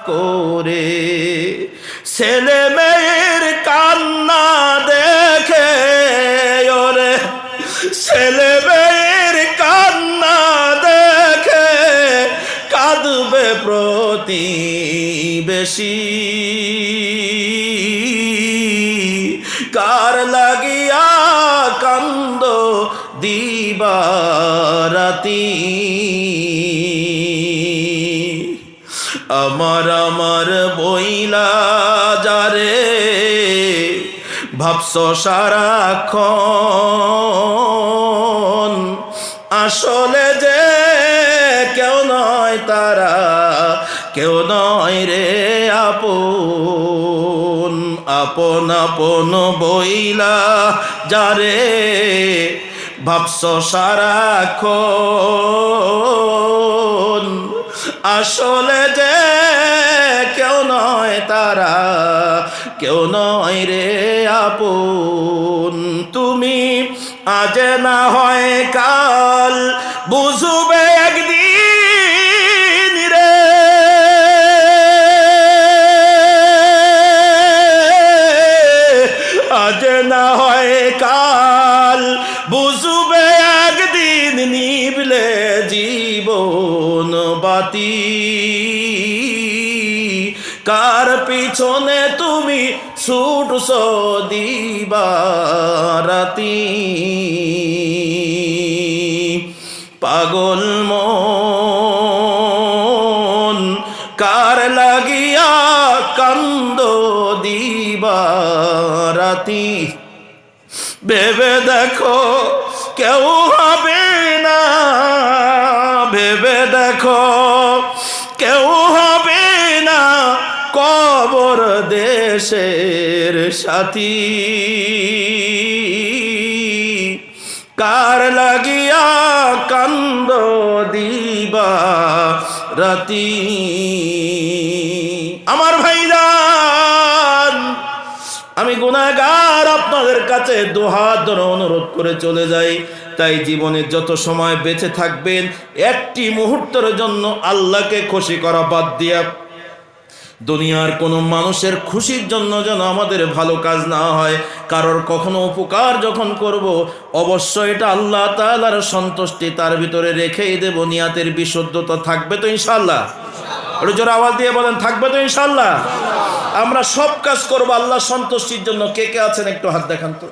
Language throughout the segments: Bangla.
করে ছেলে মেয়ের কান্না দেখে ওরে ছেলে মেয়ের কান্না দেখে কাঁদবে প্রতিবেশী কার লাগিয়া কান্দ দিবারাতি আমার আমার বইলা যারে ভাবছ সারাক্ষণ আসলে যে কেউ নয় তারা কেউ নয় রে আপন আপন আপন বইলা যারে ভাবছ সারাক্ষণ আসলে যে কেউ নয় তারা কেউ নয় রে আপন তুমি আজ না হয় কাল বুঝবে একদিন রে আজ না হয় কাল বুঝবে একদিন নিভলে জীবন বাতি কার পিছনে তুমি ছুটছো দিবারাতি পাগল মন কার লাগিয়া কান্দ দিবারাতি ভেবে দেখো কেউ হবে না ভেবে দেখো কেউ হবে না কবর দেশের সাথী কার লাগিয়া কান্দ দিবারাতি আমার ভাইজান আমি গুনাহগার আপনাদের কাছে দুহাত ধরে অনুরোধ করে চলে যাই তাই জীবনে যত সময় বেঁচে থাকবেন একটি মুহূর্তের জন্য আল্লাহকে খুশি করা বাদ দিয়া দুনিয়ার কোনো মানুষের খুশির জন্য যেন আমাদের ভালো কাজ না হয় কারোর কখনো উপকার যখন করব অবশ্যই এটা আল্লাহ তাআলার সন্তুষ্টি তার ভিতরে রেখেই দেব নিয়াতের বিশুদ্ধতা থাকবে তো ইনশাআল্লাহ একটু জোরে আওয়াজ দিয়ে বলেন থাকবে তো ইনশাআল্লাহ আমরা সব কাজ করব আল্লাহ সন্তুষ্টির জন্য কে কে আছেন একটু হাত দেখান তো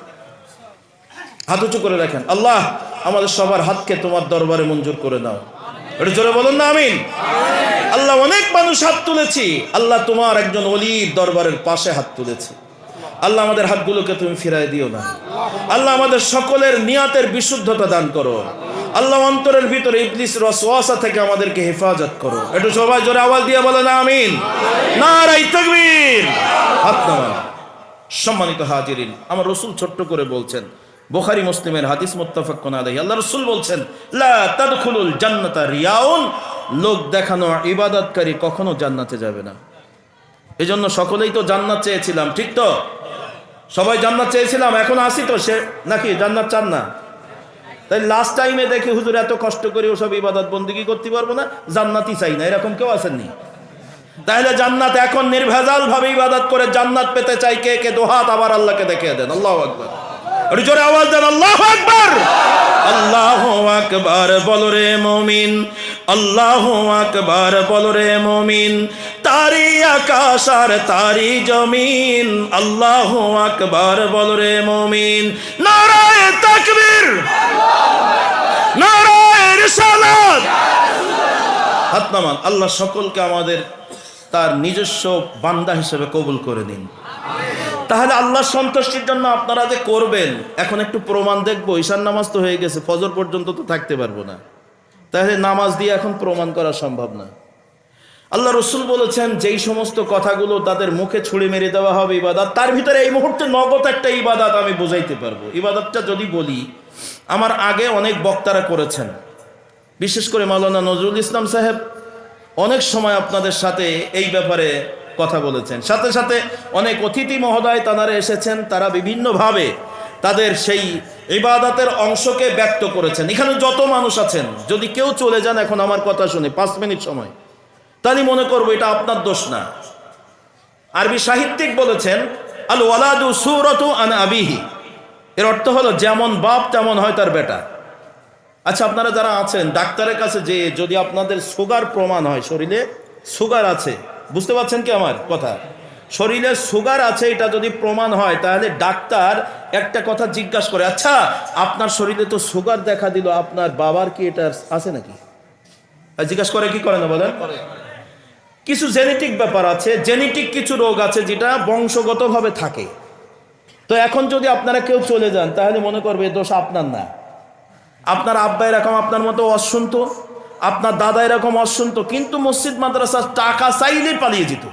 হাত উঁচু করে রাখেন আল্লাহ আমাদের সবার হাতকে তোমার দরবারে মঞ্জুর করে দাও একটু জোরে বলুন না আমিন আল্লাহ অনেক মানুষ হাত তুলেছি আল্লাহ তোমার একজন ওলির দরবারের পাশে হাত তুলেছে আল্লাহ আমাদের হাতগুলোকে তুমি ফিরায় দিও না আল্লাহ আমাদের সকলের নিয়াতের বিশুদ্ধতা দান করো আল্লাহ অন্তরের ভিতরে ইবলিসের ওয়াসওয়াসা থেকে আমাদেরকে হেফাজত করো একটু সবাই জোরে আওয়াজ দিয়ে বলেন আমিন নারায়ে তাকবীর হাত নামান সম্মানিত হাজিরিন আমার রাসূল ছোট্ট করে বলছেন বুখারী মুসলিমের হাদিস মুত্তাফাকুন আলাইহি আল্লাহ রাসূল বলছেন লা তাদখুলুল জান্নাতা রিয়াউন লোক দেখানো ইবাদতকারী কখনো জান্নাতে যাবে না এজন্য সকলেই তো জান্নাত চেয়েছিলাম ঠিক তো সবাই জান্নাত চেয়েছিলাম এখন আসি তো সে নাকি জান্নাত চান না তাই লাস্ট টাইমে দেখি হুজুর এত কষ্ট করে ওসব ইবাদত বন্দেগী করতে পারবো না জান্নাতই চাই না এরকম কেউ আসেননি তাহলে জান্নাত এখন নির্ভেজাল ভাবে ইবাদত করে জান্নাত পেতে চাই কে কে দুহাত আবার আল্লাহকে দেখিয়ে দেন আল্লাহু আকবার একটু জোরে আওয়াজ দেন আল্লাহু আকবার আল্লাহু আকবার বলো রে মুমিন আল্লাহু আকবার বলো রে মুমিন তারি আকাশ আর তারি জমিন আল্লাহু আকবার বলো রে মুমিন নারায়ে তাকবীর নারায়ে রিসালাত হাত নামান আল্লাহ সকলকে আমাদের তার নিজস্ব বান্দা হিসেবে কবুল করে দিন তাহলে আল্লাহ সন্তুষ্টির জন্য আপনারা যে করবেন এখন একটু প্রমাণ দেখবো ঈশার নামাজ তো হয়ে গেছে ফজর পর্যন্ত তো থাকতে পারবো না তাহলে নামাজ দিয়ে এখন প্রমাণ করা সম্ভব না আল্লাহ রাসূল বলেছেন যেই সমস্ত কথাগুলো তাদের মুখে ছুঁড়ে মেরে দেওয়া হবে ইবাদত তার ভিতরে এই মুহূর্তে নগদ একটা ইবাদত আমি বোঝাইতে পারবো ইবাদতটা যদি বলি আমার আগে অনেক বক্তারা করেছেন বিশেষ করে মাওলানা নজরুল ইসলাম সাহেব অনেক সময় আপনাদের সাথে এই ব্যাপারে কথা বলেছেন সাথে সাথে অনেক অতিথি মহোদয় তারা এসেছেন তারা বিভিন্নভাবে তাদের সেই ইবাদতের অংশকে ব্যক্ত করেছেন এখানে যত মানুষ আছেন যদি কেউ চলে যান এখন আমার কথা শুনে 5 মিনিট সময় তাহলে মনে করবো এটা আপনার দোষ না। আরবি সাহিত্যিক বলেছেন আল ওয়ালাদু সূরাতু আন আবিহি, এর অর্থ হলো যেমন বাপ তেমন হয় তার বেটা। আচ্ছা, আপনারা যারা আছেন ডাক্তারের কাছে যে যদি আপনাদের সুগার প্রমাণ হয়, শরীরে সুগার আছে, বুঝতে পারছেন কি আমার কথা, শরীরে সুগার আছে এটা যদি প্রমাণ হয়, তাহলে ডাক্তার একটা কথা জিজ্ঞাসা করে, আচ্ছা আপনার শরীরে তো সুগার দেখা দিল, আপনার বাবার কি এটা আছে নাকি? জিজ্ঞাসা করে কি করে না বলেন? কিছু জেনেটিক ব্যাপার আছে, জেনেটিক কিছু রোগ আছে যেটা বংশগতভাবে থাকে। তো এখন যদি আপনারা কেউ চলে যান তাহলে মনে করবে দোষ আপনার না। আপনার আব্বা এরকম আপনার মতো অশুনত, আপনার দাদা এরকম অশুনত, কিন্তু মসজিদ মাদ্রাসা টাকা চাইলেই পালিয়ে যেত।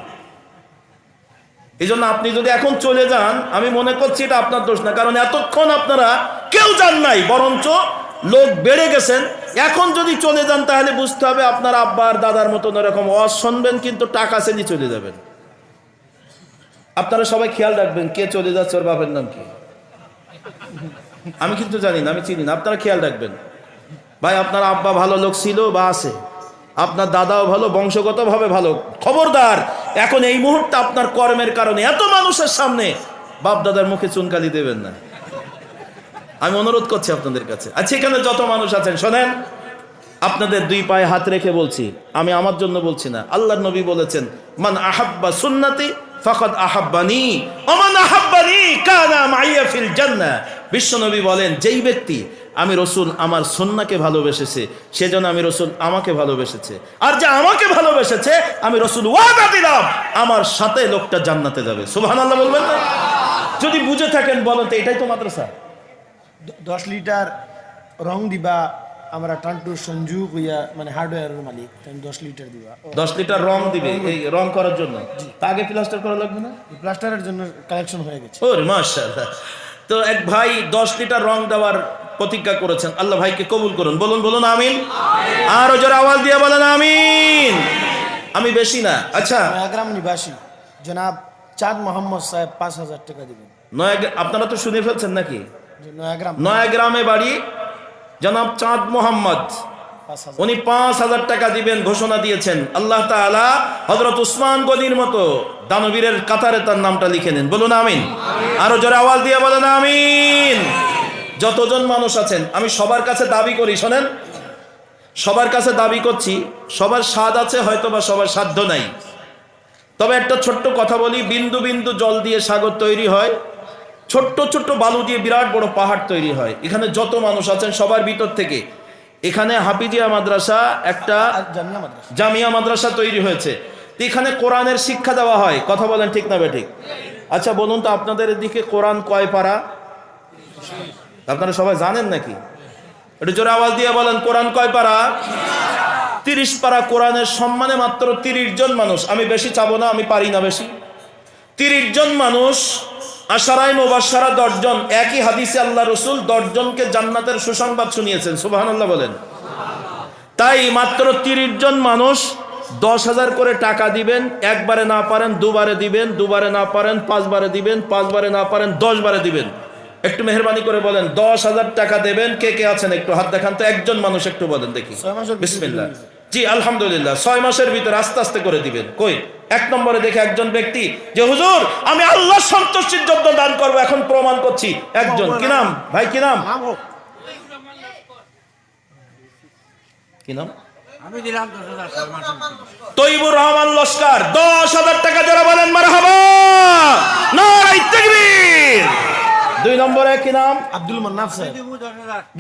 এই জন্য আপনি যদি এখন চলে যান, আমি মনে করছি এটা আপনার দোষ না, কারণ এতক্ষণ আপনারা কেউ যান নাই, বরঞ্চ লোক বেড়ে গেছেন। এখন যদি চলে যান তাহলে বুঝতে হবে আপনার আব্বার দাদার মতন এরকম ওয়াজ শুনবেন, কিন্তু টাকা চাইলে চলে যাবেন। আপনারা সবাই খেয়াল রাখবেন কে চলে যাচ্ছে, ওর বাপের নাম কি। আমি কিন্তু জানি না, আমি চিনি না, আপনারা খেয়াল রাখবেন। ভাই আপনার আব্বা ভালো লোক ছিল বা আছে, আপনার দাদাও ভালো, বংশগতভাবে ভালো, খবরদার এখন এই মুহূর্তে আপনার কর্মের কারণে এত মানুষের সামনে বাপ দাদার মুখে চুনকালি দেবেন না, আমি অনুরোধ করছি আপনাদের কাছে। আচ্ছা, এখানে যত মানুষ আছেন শোনেন, আপনাদের দুই পায়ে হাত রেখে বলছি, আমি আমার জন্য বলছি না, আল্লাহর নবী বলেছেন মান আহাব্বা সুন্নতি ফাকাদ আহাব্বানি ওয়া মান আহাব্বানি কানা মাইয়া ফিল জান্নাহ। বিশ্ব নবী বলেন, যেই ব্যক্তি আমি রসুল আমার সুন্নাহকে ভালোবেসেছে সেজন্য আমি রসুল আমাকে ভালোবেসেছে, আর যে আমাকে ভালোবেসেছে আমি রসুল ওয়াদা দিলাম আমার সাথে লোকটা জান্নাতে যাবে। সুবহানাল্লাহ বলবেন না? যদি বুঝে থাকেন বলেন তো, এটাই তো মাদ্রাসা। 10 লিটার রং দিবা, আমরা টান্টু সঞ্জু কইয়া মানে হার্ডওয়্যারের মালিক, 10 লিটার দিবা। 10 লিটার রং দিবে এই রং করার জন্য, তা আগে প্লাস্টার করা লাগবে না? প্লাস্টারের জন্য কালেকশন হয়ে গেছে। ওরে মাশাআল্লাহ। তো এক ভাই 10 লিটার রং দেওয়ার প্রতিজ্ঞা করেছেন, আল্লাহ ভাইকে কবুল করুন। বলুন বলুন আমিন। আর জোরে আওয়াজ দিয়ে বলেন আমিন। আমি বেশি না। আচ্ছা, নয়াগ্রাম নিবাসী জনাব চাঁদ মোহাম্মদ সাহেব 5000 টাকা দিবেন। আপনারা তো শুনে ফেলছেন নাকি? নয়াগ্রাম, নয়াগ্রামে বাড়ি জনাব চাঁদ মোহাম্মদ, 5000। উনি 5000 টাকা দিবেন ঘোষণা দিয়েছেন। আল্লাহ তাআলা হযরত উসমান গনির মতো দানবীরের কাতারে তার নামটা লিখে নেন। বলুন আমিন। আরো জোরে আওয়াজ দিয়ে বলেন আমিন। যতজন মানুষ আছেন আমি সবার কাছে দাবি করি, শোনেন, সবার কাছে দাবি করছি, সবার স্বাদ আছে হয়তো বা সবার সাধ্য নাই, তবে একটা ছোট্ট কথা বলি, বিন্দু বিন্দু জল দিয়ে সাগর তৈরি হয়, ছোট্ট ছোট্ট বালু দিয়ে বিরাট বড় পাহাড় তৈরি হয়। এখানে যত মানুষ আছেন সবার ভিতর থেকে এখানে হাফিজিয়া মাদ্রাসা, একটা জামিয়া মাদ্রাসা তৈরি হয়েছে। এখানে কোরআনের শিক্ষা দেওয়া হয়, কথা বলেন ঠিক না বেঠিক? আচ্ছা বলুন তো, আপনাদের এদিকে কোরআন কয় পারা আপনারা সবাই জানেন নাকি? একটু জোরে আওয়াজ দিয়ে বলেন, কোরআন কয় পারা? 30 পারা। কোরআনের সম্মানে মাত্র 30 জন মানুষ, আমি বেশি চাবো না, আমি পারি না বেশি। 30 জন মানুষ, আশারায়ে মুবাশশারা 10 জন, একই হাদিসে আল্লাহ রসুল 10 জনকে জান্নাতের সুসংবাদ শুনিয়েছেন। সুবহানাল্লাহ বলেন। তাই মাত্র 30 জন মানুষ 10,000 করে টাকা দিবেন, একবারে না পারেন দুবারে দিবেন, দুবারে না পারেন 5 বারে দিবেন, 5 বারে না পারেন 10 বারে দিবেন। একটু মেহেরবানি করে বলেন 10,000 টাকা দেবেন। কে কে আছেন একটু হাত দেখান তো, একজন মানুষ একটু বলেন দেখি। বিসমিল্লাহ। জি আলহামদুলিল্লাহ, 6 মাসের ভিতরে আস্তে আস্তে করে দিবেন। কই 1 নম্বরে দেখে একজন ব্যক্তি যে হুজুর আমি আল্লাহ সন্তুষ্টির জন্য দান করব, এখন প্রমাণ করছি। একজন, কি নাম ভাই, কি নাম? কি নাম? আমি দিলাম 10,000 তৈবুর রহমান লস্কর 10,000 টাকা যারা বলেন মারহাবা, নারায়ে তাকবীর। 2 নম্বরে কি নাম? আব্দুল মান্নাফ সাহেব।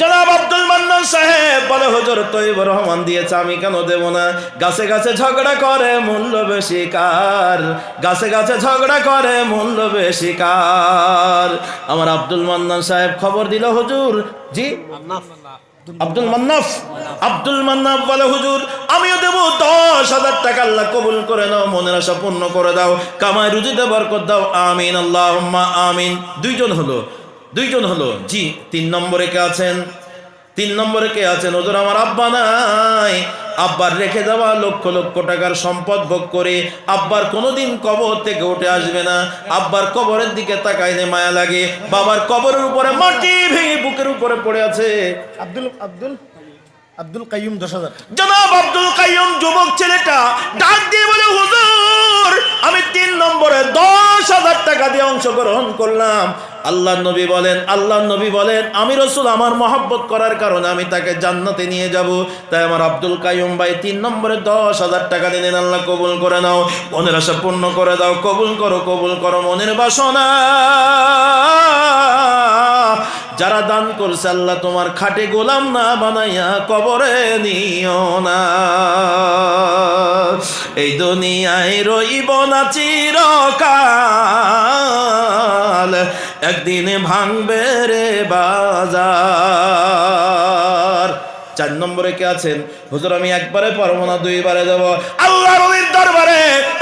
জনাব আব্দুল মান্নান সাহেব বলে হুজুর তৈবুর রহমান দিয়েছে, আমি কেন দেব না? গাছে গাছে ঝগড়া করে মূল্য বেশি কার, গাছে গাছে ঝগড়া করে মূল্য বেশি কার। আমার আব্দুল মান্নান সাহেব খবর দিল, হুজুর জি আব্দুল মান্নাফ, আব্দুল মান্নাফ বলে হুজুর আমিও দেব 10,000 টাকা, আল্লাহ কবুল করে নাও, মনের আশা পূর্ণ করে দাও, কামাই রুজিতে বরকত দাও, আমিন আল্লাহুম্মা আমিন। 2 জন হলো, 2 জন হলো। জি 3 নম্বরে কে আছেন? 3 নম্বরে কে আছেন? হুজুর আমার আব্বা নাই, আব্বার রেখে দেওয়া লক্ষ লক্ষ টাকার সম্পদ ভোগ করে আব্বার কোনোদিন কবর থেকে উঠে আসবে না, আব্বার কবরের দিকে তাকাইলে মায়া লাগে, বাবার কবরের উপরে মাটি ভেঙে বুকের উপরে পড়ে আছে। আব্দুল আব্দুল আব্দুল কাইয়ুম 10,000 জনাব আব্দুল কাইয়ুম যুবক ছেলেটা ডাক দিয়ে বলে, হুজুর আমি 3 নম্বরে 10,000 টাকা দিয়ে অংশগ্রহণ করলাম। আল্লাহ নবী বলেন আমি রাসূল আমার মহব্বত করার কারণে আমি তাকে জান্নাতে নিয়ে যাব। তাই আমার আব্দুল কাইয়ুম ভাই 3 নম্বরে 10,000 টাকা দিলেন। আল্লাহ কবুল করে নাও, মনের আশা পূর্ণ করে দাও, কবুল করো মনের বাসনা। যারা দান করছে আল্লাহ তোমার খাটে গোলাম না বানাইয়া কবরে নিও না। এই দুনিয়ায় রইব না চিরকাল, একদিন ভাঙবে রে বাজার। 4 নম্বরে কে আছেন? হুজুর আমি একবারে পারবো না, 2 বারে যাব। আল্লাহর ওলির দরবারে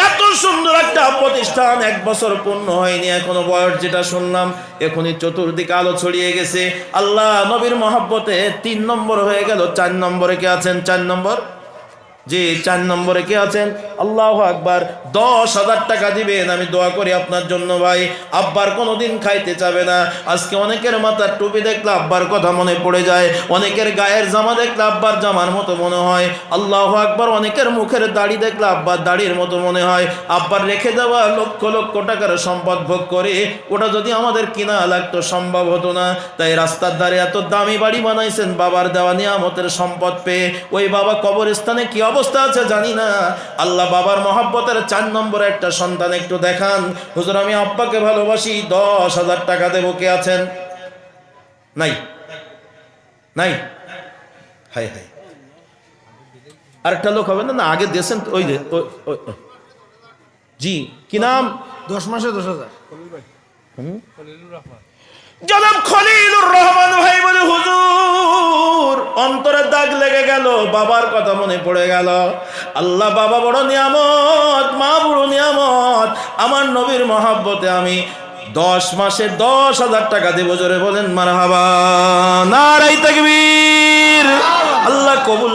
এত সুন্দর একটা প্রতিষ্ঠান, 1 বছর পূর্ণ হয়নি এখনো, বয়স যেটা শুনলাম এখনই চতুর্দিকে আলো ছড়িয়ে গেছে। আল্লাহ নবীর মহব্বতে 3 নম্বর হয়ে গেল। 4 নম্বরে কে আছেন? 4 নম্বর, জি 4 নম্বরে কে আছেন? আল্লাহু আকবার। 10,000 টাকা দিবেন। আমি দোয়া করি আপনার জন্য ভাই, আব্বার কোনোদিন খাইতে চাবে না। আজকে অনেকের মাথার টুপি দেখলে আব্বার কথা মনে পড়ে যায়, অনেকের গায়ের জামা দেখলে আব্বার জামার মতো মনে হয়। আল্লাহু আকবার। অনেকের মুখের দাড়ি দেখলে আব্বার দাড়ির মতো মনে হয়। আব্বার রেখে দেওয়া লক্ষ লক্ষ টাকার সম্পদ ভোগ করে ওটা যদি আমাদের কিনা লাগতো সম্ভব হতো না। তাই রাস্তার ধারে এত দামি বাড়ি বানাইছেন বাবার দেওয়া নিয়ামতের সম্পদ পেয়ে। ওই বাবা কবরস্থানে কি অবস্থা আছে জানি না। আল্লাহ বাবার মহব্বতের 4 নম্বরে একটা সন্তান একটু দেখান। হুজুর আমি আব্বাকে ভালোবাসি, 10,000 টাকা দেবো। কে আছেন? নাই। হাই আরেকটা লোক হবে না? আগে দিয়েছেন ওই জি কি নাম? 10 মাসে 10,000 জনাব খলিলুর রহমান ভাই বলে, হুজুর অন্তরে দাগ লেগে গেল, বাবার কথা মনে পড়ে গেল। আল্লাহ বাবা বড় নিয়ামত, মা বড় নিয়ামত। আমার নবীর মহব্বতে আমি 10 মাসে 10,000 টাকা দেব। জোরে বলেন মারহাবা, নারায়ে তাকবীর। আল্লাহ কবুল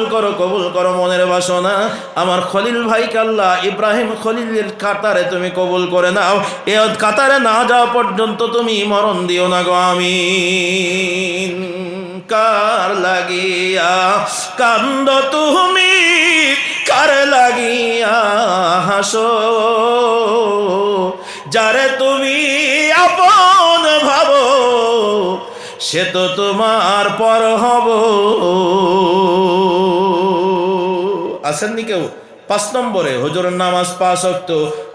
করো মনের বাসনা। আমার খলিল ভাইকে আল্লাহ ইব্রাহিম খলিলের কাতারে তুমি কবুল করে নাও। এ কাতারে না যাওয়া পর্যন্ত তুমি মরণ দিও না গো, আমিন। কার লাগিয়া কান্দ তুমি, কার লাগিয়া হাসো, যারে তুমি আপন ভাবো সে তো তোমার পর হব। আসেননি কেউ? 5 নম্বরে হুজুরের নামাজ 5 ওয়াক্ত।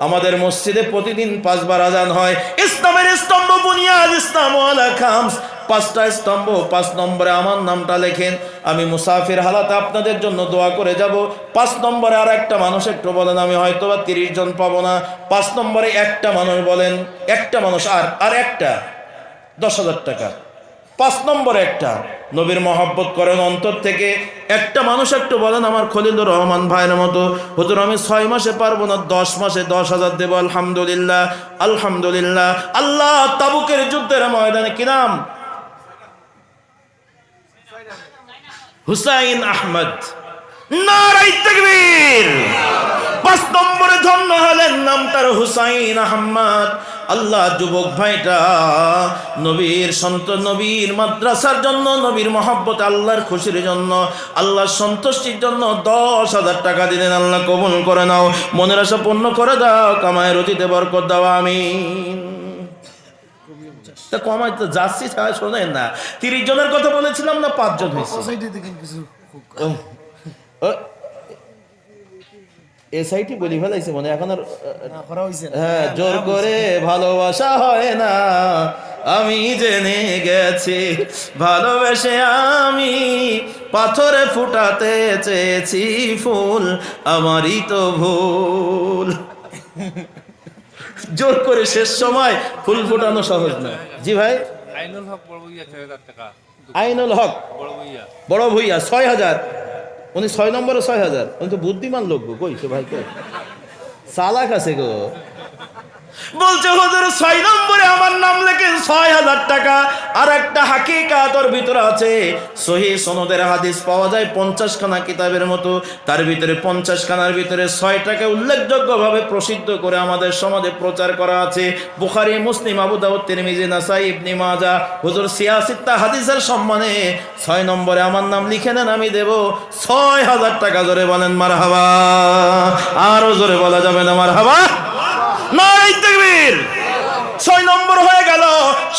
আমাদের মসজিদে প্রতিদিন 5 বার আজান হয়। ইসলামের স্তম্ভ বুনিয়াদ ইসলাম ওয়ালা খামস, 5টা স্তম্ভ। 5 নম্বরে আমার নামটা লেখেন। আমি মুসাফির হালাতে আপনাদের জন্য দোয়া করে যাব। 5 নম্বরে আর একটা মানুষ একটু বলেন, আমি হয়তো বা 30 জন পাবো না। 5 নম্বরে একটা মানুষ বলেন, একটা মানুষ। আর একটা 10,000 টাকা। 5 নম্বরে একটা নবীর মহব্বত করেন অন্তর থেকে। একটা মানুষ একটু বলেন আমার খলিলুর রহমান ভাইয়ের মতো, হুজুর আমি 6 মাসে পারবো না, 10 মাসে 10,000 দেব। আলহামদুলিল্লাহ আলহামদুলিল্লাহ। আল্লাহ তাবুকের যুদ্ধের ময়দানে কি নাম? হুসাইন আহমদ, নারায়ে তাকবীর। 5 নম্বরে ধন্য হলেন, নাম তার হুসাইন আহমদ। আল্লাহ যুবক ভাইটা নবীর নবীর মাদ্রাসার জন্য, নবীর মহব্বত, আল্লাহর খুশির জন্য, আল্লাহর সন্তুষ্টির জন্য 10,000 টাকা দিলেন। আল্লাহ কবুল করে নাও, মনের আশা পূর্ণ করে দাও, কামায় রুজিতে বরকত দাও, আমিন। তা কমাই তো যাচ্ছি, শোনেন না 30 জনের কথা বলেছিলাম না, 5 জন হয়েছে। এসআইটি বলি ফেলাইছে মনে, এখন আর হ্যাঁ জোর করে ভালোবাসা হয় না, আমি জেনে গেছি ভালোবেসে আমি পাথরে ফুটাতে চেয়েছি ফুল, আমারই তো ভুল। জোর করে শেষ সময় ফুল ফুটানো সহজ না। জি ভাই, আইনুল হক বড় ভূঁইয়া 6,000 টাকা। আইনুল হক বড় ভূঁইয়া 6,000। উনি 6 নম্বরে 6,000। উনি তো বুদ্ধিমান লোক গো, কই সে ভাই, কই চালাক আছে গো। বলছে হুজুর 6 নম্বরে আমার নাম লেখেন 6000 টাকা। আর একটা হাকিকাত ওর ভিতরে আছে, সহিহ সনদের হাদিস পাওয়া যায় 50 খানা কিতাবের মতো, তার ভিতরে 50 খানার ভিতরে 6টাকে উল্লেখযোগ্যভাবে প্রসিদ্ধ করে আমাদের সমাজে প্রচার করা আছে। বুখারী, মুসলিম, আবু দাউদ, তিরমিজি, নাসাই, ইবনে মাজাহ। হুজুর সিয়াসিত্তা হাদিসের সম্মানে 6 নম্বরে আমার নাম লিখে নেন, আমি দেব 6000 টাকা। জোরে বলেন মারহাবা। আরো জোরে বলা যাবে না মারহাবা? নারে তাকবীর। 6 নম্বর হয়ে গেল।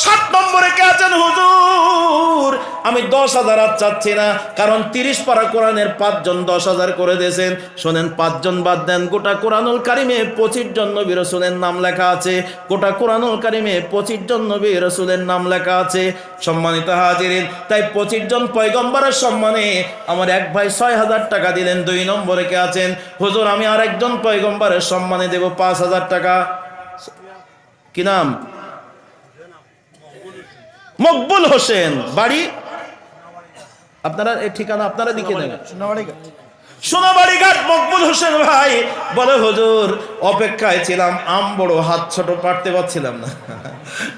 7 নম্বরে কে আছেন হুজুর? আমি 10,000 আর চাচ্ছি না, কারণ 30 পারা কোরআনের 5 জন 10,000 করে দিয়েছেন। শোনেন, 5 জন বাদ দেন, গোটা কোরআনুল কারিমে 25 জন নবী রাসূলের নাম লেখা আছে। গোটা কোরআনুল কারিমে 25 জন নবী রাসূলের নাম লেখা আছে। সম্মানিত হাজিরিন, তাই 25 জন পয়গম্বরের সম্মানে আমার এক ভাই 6,000 টাকা দিলেন। 2 নম্বরে কে আছেন? হুজুর, আমি আরেকজন পয়গম্বরের সম্মানে দেব 5,000 টাকা। কি নাম? মকবুল হোসেন। বাড়ি আপনারা, এই ঠিকানা আপনারা লিখে দেন। সোনাবাড়ি ঘাট। মকবুল হোসেন ভাই বলে, হুজুর অপেক্ষায় ছিলাম, আম বড়, হাত ছোট, পারতে পারছিলাম না।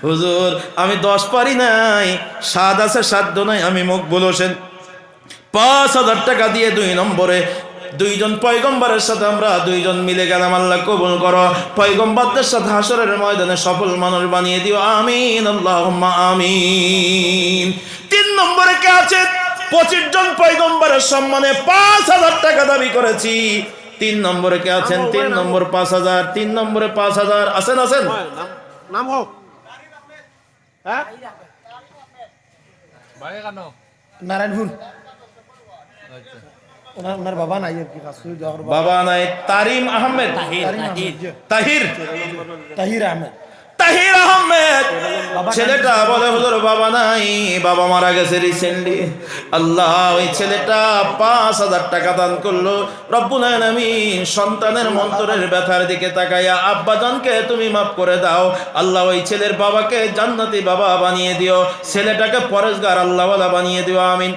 হুজুর, আমি 10 পারি নাই, স্বাদ আছে সাধ্য নাই, আমি মকবুল হোসেন 5,000 টাকা দিয়ে 2 নম্বরে 2 জন পয়গম্বরের সাথে আমরা 2 জন মিলে গেলাম। আল্লাহ কবুল করো। পয়গম্বরদের সাথে হাসরের ময়দানে সফল মানুষ বানিয়ে দিও, আমিন আল্লাহুম্মা আমিন। 3 নম্বরে কে আছে? 25 জন পয়গম্বরের সম্মানে 5,000 টাকা দাবি করেছি। 3 নম্বরে কে আছেন? 3 নম্বর 5,000। 3 নম্বরে 5,000 আছেন? আছেন? নাম হোক। হ্যাঁ, বাড়ি কেন? নারায়ণপুর। ওনার বাবা নাই আর কি, বাবা নাই। তারিম আহমেদ, তাহির, তাহির আহমেদ। তাহির আহমেদ। ছেলেটা বলে, হুজুর বাবা নাই, বাবা মারা গেছে রিসেন্টলি। আল্লাহ, ওই ছেলেটা 5,000 টাকা দান করলো। রব্বুল আলামিন সন্তানের মন্তরের ব্যথার দিকে তাকাইয়া আব্বাজানকে তুমি মাফ করে দাও। আল্লাহ, ওই ছেলের বাবাকে জান্নাতি বাবা বানিয়ে দিও, ছেলেটাকে পরেশগার আল্লাহওয়ালা বানিয়ে দিও, আমিন।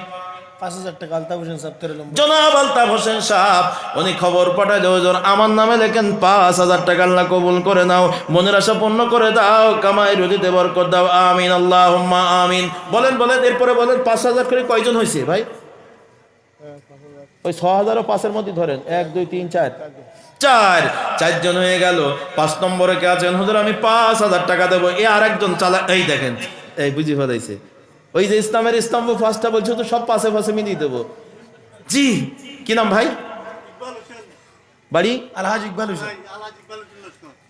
5,000 টাকা আলতাফ হোসেন সাহেব, জনাব আলতাফ হোসেন সাহেব উনি খবর পাঠালে, হুজুর আমার নামে লেখেন 5,000 টাকা, আল্লাহ কবুল করে নাও, মনের আশা পূর্ণ করে দাও, কামাই রুজিতে বরকত দাও, আমিন আল্লাহুম্মা আমিন। বলেন বলেন, এরপরে বলেন 5,000 করে কয়জন হয়েছে ভাই? ওই 6,000 ও 5 এর মধ্যে ধরেন, 1 2 3 4 জন হয়ে গেল। 5 নম্বরে কে আছেন? হুজুর আমি 5,000 টাকা দেবো। এ আরেকজন চালা, এই দেখেন, এই বুঝি ফেলাইছে। ওই যে ইসলামের স্তম্ভ 5টা বলছো, তো সব পাশে পাশে মিলিয়ে দেবো। জি, কি নাম ভাই? বাড়ি? আলহাজ ইকবাল হোসেন।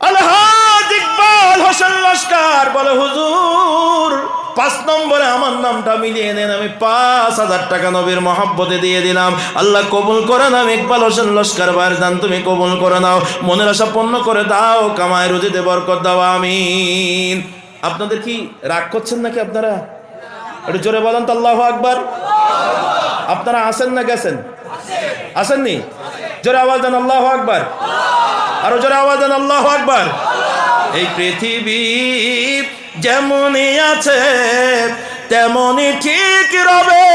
আলহাজ ইকবাল হোসেন লস্কর বলে, হুজুর 5 নম্বরে আমার নামটা মিলিয়ে নেন, আমি 5,000 টাকা নবীর মহব্বতে দিয়ে দিলাম। আল্লাহ কবুল করে নাও, ইকবাল হোসেন লস্কর ভাইয়ের দান তুমি কবুল করে নাও, মনের আশা পূর্ণ করে দাও, কামাই রুজিতে বরকত দাও, আমিন। আপনাদের কি রাগ করছেন নাকি? আপনারা একটু জোরে বলেন তো আল্লাহু আকবার। আপনারা আসেন না গেছেন? আসেননি? জোরে আওয়াজ দেন আল্লাহু আকবার। আরো জোরে আওয়াজ দেন আল্লাহু আকবার। এই পৃথিবী যেমনই আছে তেমনই ঠিক রবে,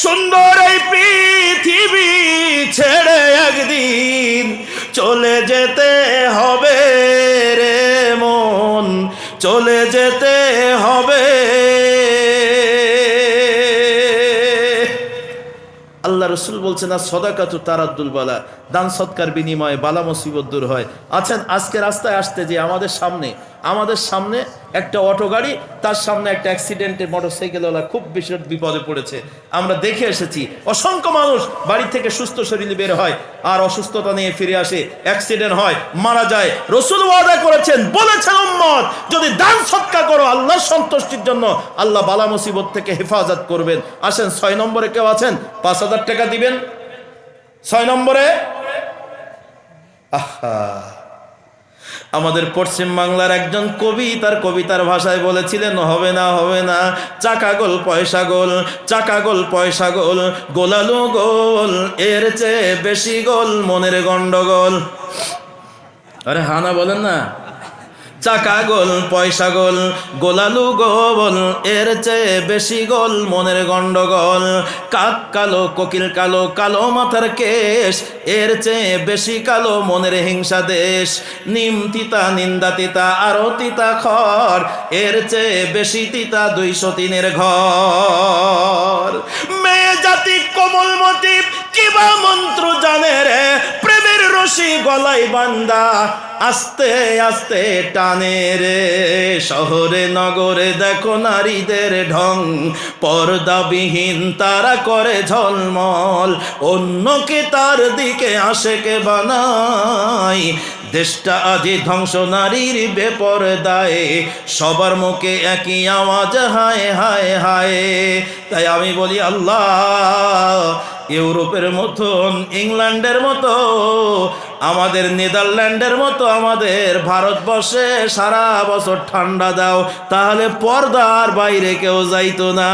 সুন্দর এই পৃথিবী ছেড়ে একদিন চলে যেতে হবে রে মন, চলে যেতে হবে। আল্লাহ রসুল বলছেন, না সদাকাতু তারাদ্দুল বালা, দান সৎকার বিনিময়ে বালা মুসিবত দূর হয়। আছেন আজকে রাস্তায় আসতে যে আমাদের সামনে একটা অটো গাড়ি, তার সামনে একটা অ্যাক্সিডেন্টে মোটরসাইকেলওয়ালা খুব বেশি বিপদে পড়েছে। আমরা দেখে এসেছি, অসংখ্য মানুষ বাড়ি থেকে সুস্থ শরীরে বের হয় আর অসুস্থতা নিয়ে ফিরে আসে, অ্যাক্সিডেন্ট হয়, মারা যায়। রাসূল ওয়াদা করেছেন, বলেছেন উম্মত যদি দান সৎকার করো আল্লাহর সন্তুষ্টির জন্য, আল্লাহ বালা মুসিবত থেকে হেফাজত করবেন। আসেন 6 নম্বরে কেউ আছেন? 5,000 টাকা দিবেন। 6 নম্বরে আহা, আমাদের পশ্চিম বাংলার একজন কবি তার কবিতার ভাষায় বলেছিলেন, হবে না হবে না, চাকা গোল পয়সা গোল, চাকা গোল পয়সা গোল, গোলালু গোল, এর চেয়ে বেশি গোল মনের গন্ডগোল। আরে হানা বলেন না, চাকা গোল পয়সা গোল গোলালু গোল এর চেয়ে বেশি গোল মনের গন্ডগোল কাক কালো কোকিল কালো কালো মাথার কেশ এর চেয়ে বেশি কালো মনের হিংসা দেশ নিম তিতা নিন্দা তিতা আরো তিতা খর এর চেয়ে বেশি তিতা 203-এর ঘর মেয়ে জাতি কোমলমতি কিবা মন্ত্র জানে রে প্রেমের রশি গলায় বান্দা আস্তে আস্তে টানে রে শহরে নগরে দেখো নারীদের ঢং পর্দাবিহীন তারা করে ঝলমল অন্যকে তার দিকে আশেকে বানায় দেশটা আজি ধ্বংস নারীর বেপরদায় সবার মুখে একই আওয়াজ হায় হায় হায় তাই আমি বলি আল্লাহ ইউরোপের মতন ইংল্যান্ডের মতো আমাদের নেদারল্যান্ডের মতো আমাদের ভারতবর্ষে সারা বছর ঠান্ডা দাও তাহলে পর্দার বাইরে কেউ যাইতো না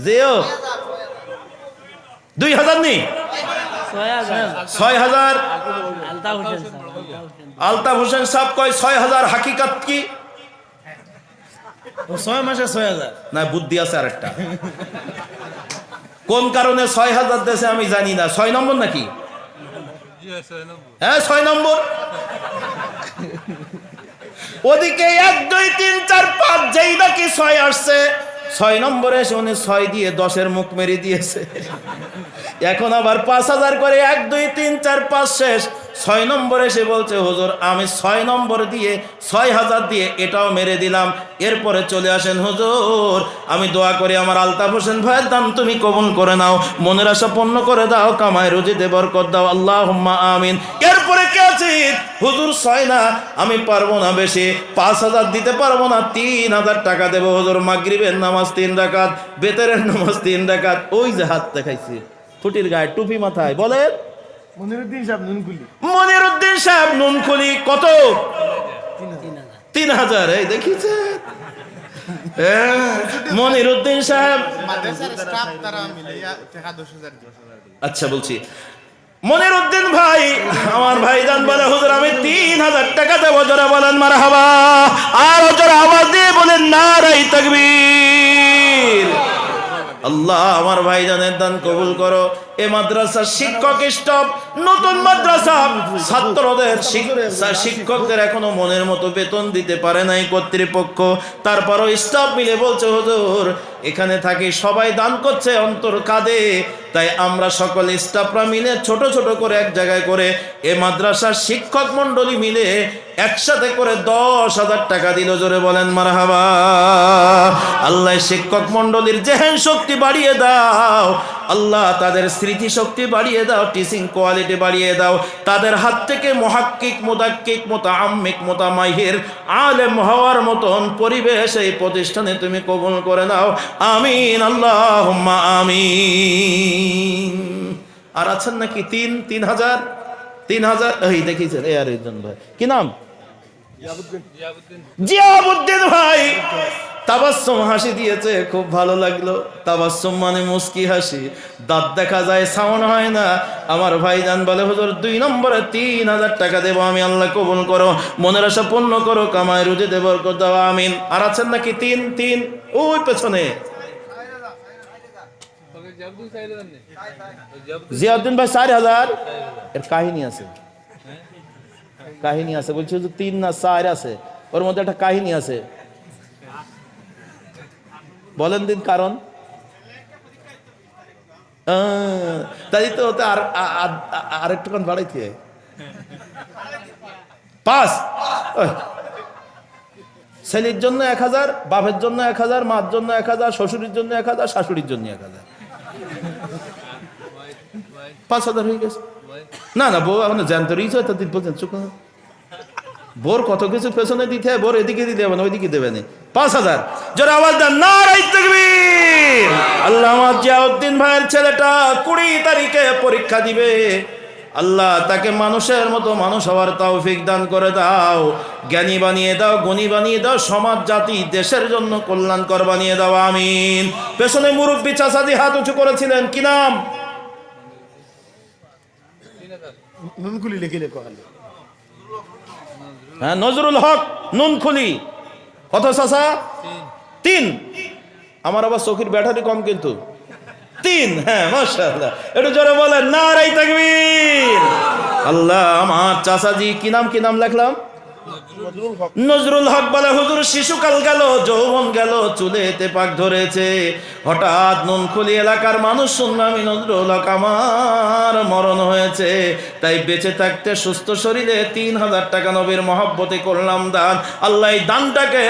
যেও 2000 নেই 6000 আলতাফ হোসেন সাহেব কয় 6000 হাকিকত কি 6 মাসে 6000 না বুদ্ধি আছে আরেকটা কোন কারণে 6000 দেশে আমি জানি না 6 নম্বর নাকি হ্যাঁ 6 নম্বর ওদিকে 1 2 3 4 5 যেই নাকি 6 আসছে 6 নম্বরে এসে উনি 6 দিয়ে 10-এর মুখ মেরে দিয়েছে এখন আবার 5000 করে 1 2 3 4 5 শেষ 6 নম্বরে এসে বলছে হুজুর আমি 6 নম্বর দিয়ে 6000 দিয়ে এটাও মেরে দিলাম এরপরে চলে আসেন হুজুর আমি দোয়া করি আমার আলতাফ হোসেন ভাইয়ের দান তুমি কবুল করে নাও মনের আশা পূর্ণ করে দাও কামায় রুজিতে বরকত দাও আল্লাহুম্মা আমিন এরপরে কে আছে হুজুর 6 না আমি পারবো না বেশি 5000 দিতে পারবো না 3000 টাকা দেব হুজুর মাগরিবের নামাজ 3 রাকাত বেতরের নামাজ 3 রাকাত ওই যে হাত দেখাইছি ফুটির গায়ে টুপি মাথায় বলেন মনিরুদ্দিন সাহেব নুনকুলি কত 3000 এই দেখিছে মনিরুদ্দিন সাহেব আচ্ছা বলছি মনিরুদ্দিন ভাই আমার ভাইজান বলে হুজুর আমি 3000 টাকা দেবো জোরে বলেন মারহাবা আর জোরে আওয়াজ দিয়ে বলেন নারায়ে তাকবীর আল্লাহ আমার ভাইজানের দান কবুল করো এ মাদ্রাসার শিক্ষক স্টাফ নতুন মাদ্রাসা ছাত্রদের শিক্ষকদের এখনো মনের মতো বেতন দিতে পারে নাই কর্তৃপক্ষ তারপরও স্টাফ মিলে বলছে হুজুর এখানে থাকি সবাই দান করছে অন্তর কাঁদে তাই আমরা সকল স্টাফরা মিলে ছোট ছোট করে এক জায়গায় করে এ মাদ্রাসার শিক্ষক মণ্ডলী মিলে একসাথে করে 10,000 টাকা দিল জোরে বলেন মারহাবা আল্লাহ শিক্ষক মণ্ডলীর জেহেন শক্তি বাড়িয়ে দাও আল্লাহ তাদের স্মৃতি শক্তি বাড়িয়ে দাও টিচিং কোয়ালিটি বাড়িয়ে দাও তাদের হাত থেকে মুহাক্কিক মুদাক্কিক মুতাআম্মিক মুতামাহির আলেম হওয়ার মতন পরিবেশ এই প্রতিষ্ঠানে তুমি কবুল করে নাও আমিন আল্লাহুম্মা আমিন আর আছেন নাকি 3000 এই দেখিছেন এ আর একজন ভাই কি নাম জিয়াবুদ্দিন ভাই তাবাসসুম হাসি দিয়েছে খুব ভালো লাগলো তাবাসসুম মানে মুস্কি হাসি দাঁত দেখা যায় সাউন্ড হয় না আমার ভাইজান বলে হুজুর 2 নম্বরে 3000 টাকা দেব আমি আল্লাহ কবুল করো মনের আশা পূর্ণ করো কামায় রুজিতে বরকত দাও আমিন আর আছেন নাকি 3 ওই পেছনে জিয়াউদ্দিন ভাই 4000 এর কাহিনী আছে বলছি যে 3 না 4 আছে ওর মধ্যে একটা কাহিনী আছে বলেন দিন কারণ তাই তো আর একটুখান বাড়াইতে 5 ছেলের জন্য 1000 বাপের জন্য 1000 মার জন্য 1000 শ্বশুরের জন্য 1000 শাশুড়ির জন্য 1000 5,000 হয়ে গেছে না বউ এখন জ্যান্ত রয়েছে তো দিন বলছেন চুপ বোর কত কিছু পেছনে দিতে হয় বোর এদিকে দিতে হবে না ওইদিকে দেবে না 5,000 জোরে আওয়াজ দেন নারায়ে তাকবীর আল্লামা জিয়াউদ্দিন ভাইয়ের ছেলেটা 20 তারিখে পরীক্ষা দিবে আল্লাহ তাকে মানুষের মতো মানুষ হওয়ার তৌফিক দান করে দাও জ্ঞানী বানিয়ে দাও গুণী বানিয়ে দাও সমাজ জাতি দেশের জন্য কল্যাণকর বানিয়ে দাও আমিন পেছনে মুরব্বি চাচাদি হাত উঁচু করেছিলেন কি নাম নুন খুলি লিখে লেখো খালি হ্যাঁ, নজরুল হক নুনখুলি। কত চাচা? 3। আমার আবার চোখের ব্যাটারি কম কিন্তু 3। হ্যাঁ, মাশাআল্লাহ, একটু জোরে বলেন নারায়ে তাকবীর। আল্লাহ, আমার চাচাজি কি নাম লিখলাম? নজরুল হক বলে, হুজুর শিশুকাল গেল, যৌবন গেল, চুলেতে পাক ধরেছে, হঠাৎ নুনখুলি এলাকার মানুষ শুনল আমি নজরুল হক, আমার মরণ হয়েছে, তাই বেঁচে থাকতে সুস্থ শরীরে 3000 টাকা নবীর মহব্বতে করলাম দান। আল্লাহ এই দানটাকে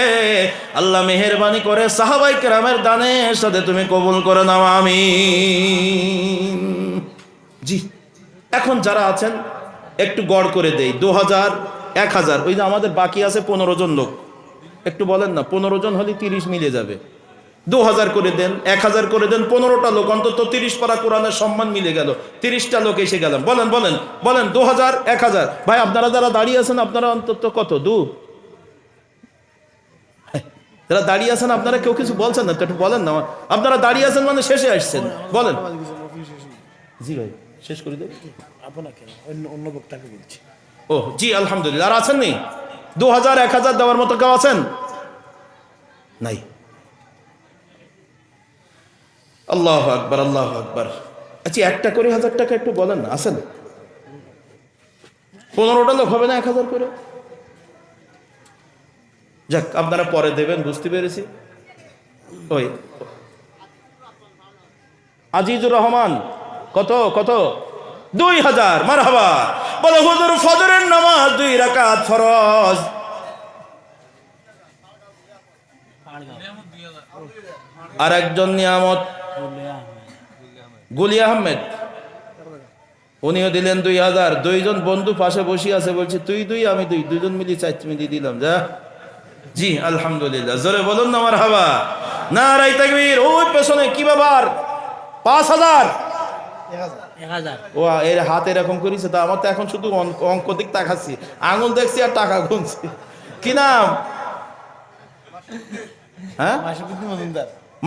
আল্লাহ মেহেরবানি করে সাহাবায়ে কেরামের দানের সাথে তুমি কবুল করে নাও, আমিন। জি, এখন যারা আছেন একটু গড় করে দেই, 2000, 1000, ওই যে আমাদের বাকি আছে 15 জন লোক, একটু বলেন না, 15 জন হলে 30 মিলে যাবে। 2000 করে দেন, 1000 করে দেন, 15টা লোক, অন্তত 30 পারা কোরআনের সম্মান মিলে গেল, 30টা লোক এসে গেলাম। বলেন বলেন বলেন, 2000, 1000। ভাই আপনারা যারা দাঁড়িয়ে আছেন, আপনারা অন্তত কত? যারা দাঁড়িয়ে আছেন আপনারা কেউ কিছু বলছেন না তো, একটু বলেন না। আপনারা দাঁড়িয়ে আছেন মানে শেষে আসছেন, বলেন। জি ভাই, শেষ করে দেব আপনাকে, অন্য বক্তাকে বলছি। ও জি, আলহামদুলিল্লাহ। আর আছেন নি? 2000, 1000 দেওয়ার মতো কেউ আছেন? নাই। আল্লাহু আকবার, আল্লাহু আকবার। আচ্ছা, একটা করে 1000 টাকা একটু বলেন না, আছেন? 15টা লোক হবে না 1000 করে? যাক, আপনারা পরে দেবেন, বুঝতে পেরেছি। ওই আজিজুর রহমান, কত? 2000। মারহাবা। বলে, হুজুর ফজরের নামাজ 2 রাকাত ফরজ। আর একজন নিয়ামত, গুলি আহমেদ, উনিও দিলেন 2000। 2 জন বন্ধু পাশে বসে আছে, বলছে তুই 2 আমি 2, 2 জন মিলি 4 মিলি দিলাম। যা, জি আলহামদুলিল্লাহ। জোরে বলুন না মারহাবা, নারায়ে তাকবীর। ওই পেছনে কি ব্যাপার? 5000। 1000। ও এর হাত এরকম করেছে, তা আমার তো এখন শুধু অঙ্ক দিক তাকাচ্ছি, আঙুল দেখছি আর টাকা গুনছি। কি নাম? হ্যাঁ,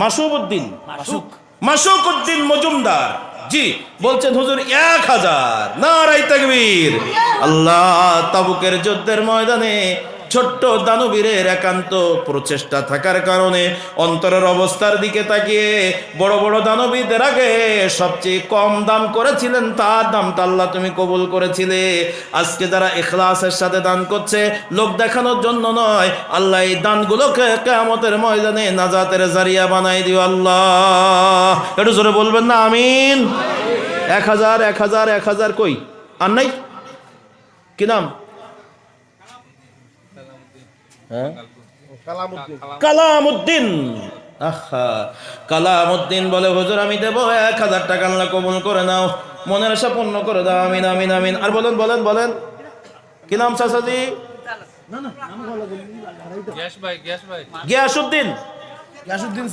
মাসুকউদ্দিন মজুমদার। জি, বলছেন হুজুর 1000। নারায়ে তাকবীর। আল্লাহ, তাবুকের যুদ্ধের ময়দানে ছোট্ট দানবীরের একান্ত প্রচেষ্টা থাকার কারণে অন্তরের অবস্থার দিকে তাকিয়ে বড় বড় দানবীদের আগে সবচেয়ে কম দান করেছিলেন, তার দামটা আল্লাহ তুমি কবুল করেছিলে। আজকে যারা ইখলাসের সাথে দান করছে, লোক দেখানোর জন্য নয়, আল্লাহ এই দানগুলোকে কিয়ামতের ময়দানে নাজাতের জারিয়া বানাই দিও আল্লাহ। একটু জোরে বলবেন না আমিন। 1000, 1000, 1000 কই? আর নাই? কি নাম? কালামউদ্দিন। আহা, কালামউদ্দিন বলে, হুজুর আমি দেব 1000 টাকা, আল্লাহ কবুল করে নাও, মনের আশা পূর্ণ করে দাও, আমিন আমিন আমিন। আর বলেন বলেন বলেন, কি নাম চাচাজি? গিয়াসউদ্দিন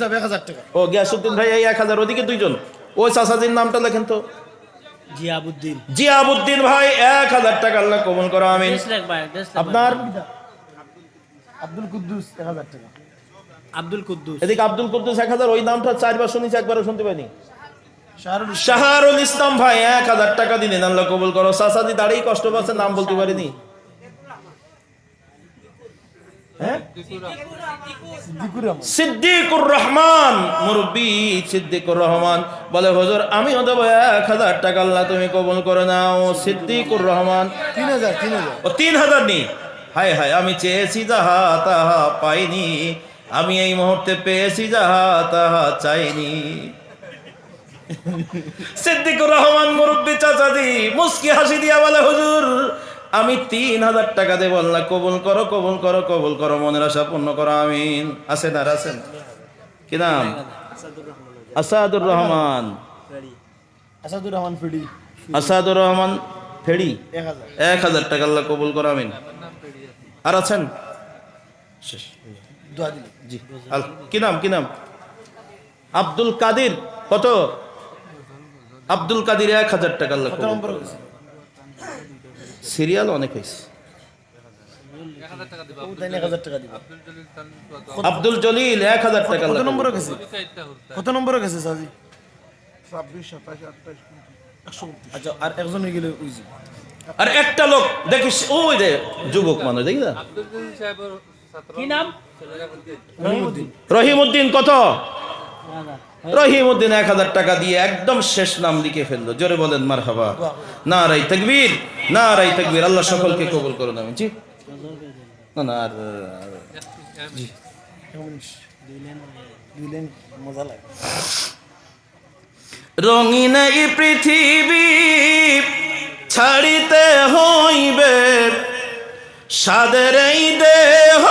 সাহেব 1000 টাকা। ও গিয়াসউদ্দিন ভাই, এই 1000। ওদিকে 2 জন, ওই চাচাজির নামটা লেখেন তো। জিয়াবুদ্দিন ভাই, 1000 টাকা, আল্লাহ কবুল করো, আমিন। আপনার? আব্দুল কুদ্দুস 1000 টাকা। আব্দুল কুদ্দুস, এদিকে আব্দুল কুদ্দুস 1000। ওই নামটা 4 বার শুনেছি, একবারও শুনতে পাইনি। শাহরুল ইসলাম ভাই 1000 টাকা দিলেন, আল্লাহ কবুল করো। চাচাজি দাঁড়িয়ে কষ্ট পাচ্ছে, নাম বলতে পারিনি। সিদ্দিকুর রহমান, মুরব্বী সিদ্দিকুর রহমান বলে, হুজুর আমিও দেবো 1000 টাকা, আল্লাহ তুমি কবুল করে নাও। সিদ্দিকুর রহমান 3000। ও 3000 নি? হায় হায়, আমি চেয়েছি যাহা তাহা পাইনি, আমি এই মুহূর্তে পেয়েছি যাহা তাহা চাইনি। সিদ্দিকুর রহমান মুরব্বী চাচাজি মুস্কি হাসি দিয়া বলে, হুজুর আমি 3000 টাকা দেব, আল্লাহ কবুল করো কবুল করো কবুল করো, মনের আশা পূর্ণ করো, আমিন। আছেন আর আছেন? কি নাম? আসাদুর রহমান। আসাদুর রহমান ফেড়ি, 1000 টাকা, আল্লাহ কবুল করো, আমিন। আর আছেন? শেষ। জি, কি নাম? কি নাম? আব্দুল কাদির। কত? আব্দুল কাদির 1000 টাকা, আল্লাহ কবুল করো। সিরিয়াল অনেক হয়েছে। আব্দুল জলিল 1000 টাকা। কত নম্বর গেছে? কত নম্বর গেছে সাজি? 26, 27, 28, 29। আচ্ছা, আর একজন হয়ে গেলে ওই যে আর একটা লোক দেখিস ওই রে যুবক মানুষ দেখি না আব্দুল সাহেবের ছাত্র কি নাম? রহিমউদ্দিন কত? রহিমউদ্দিন 1000 টাকা দিয়ে একদম শেষ নাম লিখে ফেললো। জোরে বলেন মারহাবা, নারাই তাকবীর, নারাই তাকবীর। আল্লাহ সকলকে কবুল করুন। আমি জি না না আর জি দিলেন মজা লাগে। রঙিন এই পৃথিবী ছাড়িতে হইবে, সাদের এই দেহ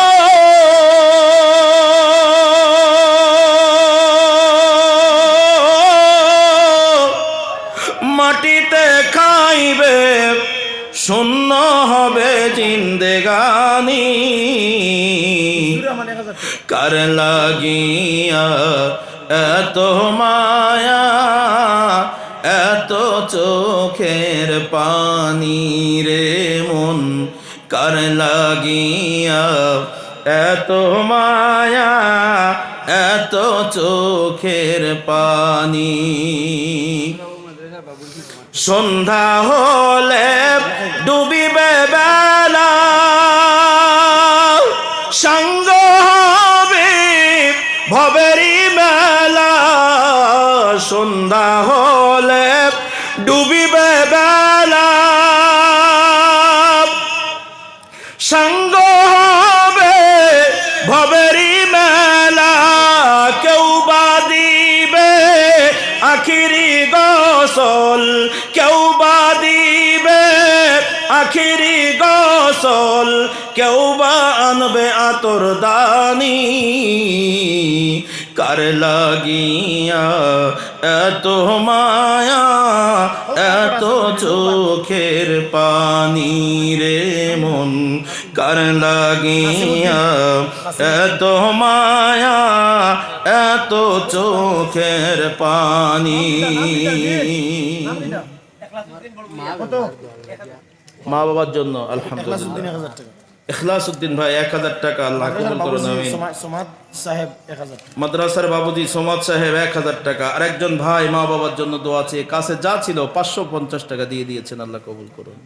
মাটিতে খাইবে, শূন্য হবে জিন্দেগানি। আমার 1000 টাকা। কার লাগিয়া এত মায়া, এত চোখের পানি রে মন, কার লাগিয়া এত মায়া, এত চোখের পানি। সন্ধ্যা হলে ডুবিবে বেলা, সঙ্গ হবে ভবেরি মেলা। সন্ধ্যা হলে ডুবিবে বেলা, সঙ্গ হবে ভবেরি মেলা। কেউ বা দিবে আখিরি গোসল, কেউ বা দিবে আখিরি গোসল, কেউ বা আনবে আতর দানি। কার লাগিয়া এত মায়া, এত চোখের পানি রে মন, কার লাগিয়া এত মায়া, এত চোখের পানি। কত? মা বাবার জন্য আলহামদুলিল্লাহ। 1000 টাকা। ইখলাসউদ্দিন ভাই 1000 টাকা, আল্লাহ কবুল করুন। আমিন। সমাদ সাহেব 1000 টাকা। মাদ্রাসার বাবুজি সোমাদ সাহেব 1000 টাকা। আরেকজন ভাই মা বাবার জন্য দোয়া চেয়ে কাছে যা ছিল 550 টাকা দিয়ে দিয়েছেন, আল্লাহ কবুল করুন।